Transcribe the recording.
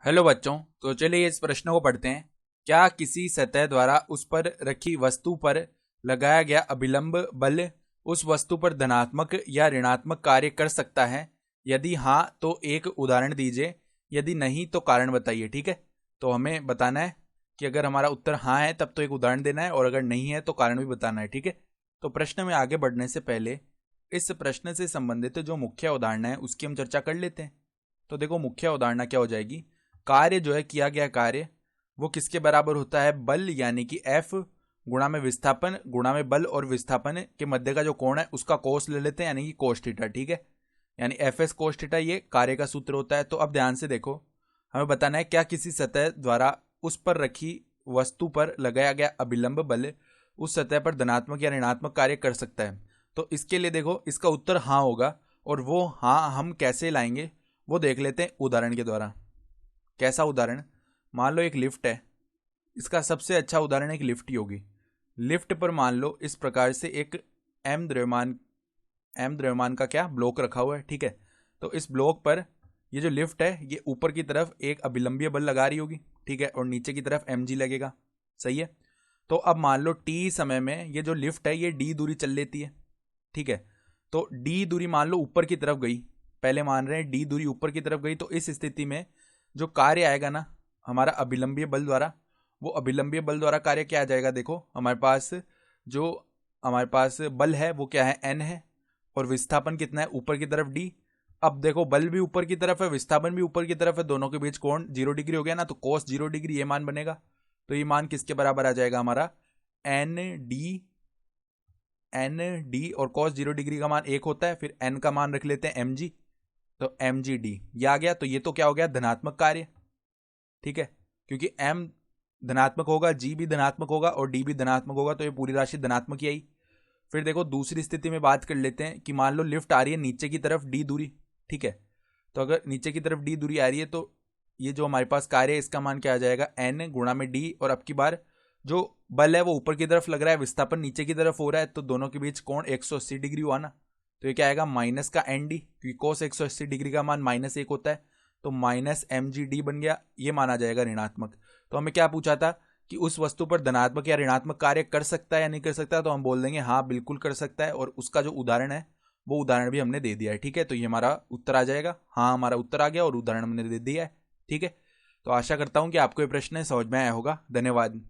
Hello बच्चों। तो चलिए इस प्रश्न को पढ़ते हैं। क्या किसी सतह द्वारा उस पर रखी वस्तु पर लगाया गया अभिलंब बल उस वस्तु पर धनात्मक या ऋणात्मक कार्य कर सकता है? यदि हाँ तो एक उदाहरण दीजिए, यदि नहीं तो कारण बताइए। ठीक है, तो हमें बताना है कि अगर हमारा उत्तर हाँ है तब तो एक उदाहरण देना है और अगर नहीं है तो कारण भी बताना है। ठीक है, तो प्रश्न में आगे बढ़ने से पहले इस प्रश्न से संबंधित जो मुख्य अवधारणा है उसकी हम चर्चा कर लेते हैं। तो देखो, मुख्य अवधारणा क्या हो जाएगी? कार्य जो है, किया गया कार्य वो किसके बराबर होता है? बल यानी कि F गुणा में विस्थापन गुणा में बल, और विस्थापन के मध्य का जो कोण है उसका कोस ले लेते हैं, यानी कि कोस थीटा। ठीक है, यानी Fs कोस थीटा ये कार्य का सूत्र होता है। तो अब ध्यान से देखो, हमें बताना है क्या किसी सतह द्वारा उस पर रखी वस्तु पर लगाया गया अभिलंब बल उस सतह पर धनात्मक या ऋणात्मक कार्य कर सकता है। तो इसके लिए देखो, इसका उत्तर हाँ होगा, और वो हाँ हम कैसे लाएंगे वो देख लेते हैं उदाहरण के द्वारा। कैसा उदाहरण? मान लो एक लिफ्ट है, इसका सबसे अच्छा उदाहरण एक लिफ्ट ही होगी। लिफ्ट पर मान लो इस प्रकार से एक एम द्रव्यमान का क्या ब्लॉक रखा हुआ है। ठीक है, तो इस ब्लॉक पर ये जो लिफ्ट है ये ऊपर की तरफ एक अभिलंबीय बल लगा रही होगी। ठीक है, और नीचे की तरफ mg लगेगा। सही है, तो अब मान लो t समय में ये जो लिफ्ट है ये d दूरी चल लेती है। ठीक है, तो d दूरी मान लो ऊपर की तरफ गई, पहले मान रहे हैं d दूरी ऊपर की तरफ गई, तो इस स्थिति में जो कार्य आएगा ना हमारा अभिलंबीय बल द्वारा, वो अभिलंबीय बल द्वारा कार्य क्या आ जाएगा? देखो, हमारे पास बल है वो क्या है? n है, और विस्थापन कितना है? ऊपर की तरफ d। अब देखो, बल भी ऊपर की तरफ है, विस्थापन भी ऊपर की तरफ है, दोनों के बीच कोण 0 डिग्री हो गया ना, तो कोस 0 डिग्री ये मान बनेगा। तो ये मान किसके बराबर आ जाएगा? हमारा एन डी, और कॉस 0 डिग्री का मान 1 होता है, फिर एन का मान रख लेते हैं mg, तो mgd ये आ गया। तो ये तो क्या हो गया? धनात्मक कार्य। ठीक है, क्योंकि m धनात्मक होगा, g भी धनात्मक होगा और d भी धनात्मक होगा, तो ये पूरी राशि धनात्मक ही आई। फिर देखो, दूसरी स्थिति में बात कर लेते हैं कि मान लो लिफ्ट आ रही है नीचे की तरफ d दूरी। ठीक है, तो अगर नीचे की तरफ d दूरी आ रही है तो ये जो हमारे पास कार्य है इसका मान क्या आ जाएगा? n गुणा में d, और अब की बार जो बल है वो ऊपर की तरफ लग रहा है, विस्थापन नीचे की तरफ हो रहा है, तो दोनों के बीच कोण 180 डिग्री हुआ ना, तो ये क्या आएगा? माइनस का एन डी, क्योंकि कोस 180 डिग्री का मान -1 होता है, तो माइनस mgd बन गया, ये माना जाएगा ऋणात्मक। तो हमें क्या पूछा था कि उस वस्तु पर धनात्मक या ऋणात्मक कार्य कर सकता है या नहीं कर सकता, तो हम बोल देंगे हाँ बिल्कुल कर सकता है, और उसका जो उदाहरण है वो उदाहरण भी हमने दे दिया है। ठीक है, तो ये हमारा उत्तर आ जाएगा। हाँ, हमारा उत्तर आ गया और उदाहरण हमने दे दिया है। ठीक है, तो आशा करता हूं कि आपको ये प्रश्न समझ में आया होगा। धन्यवाद।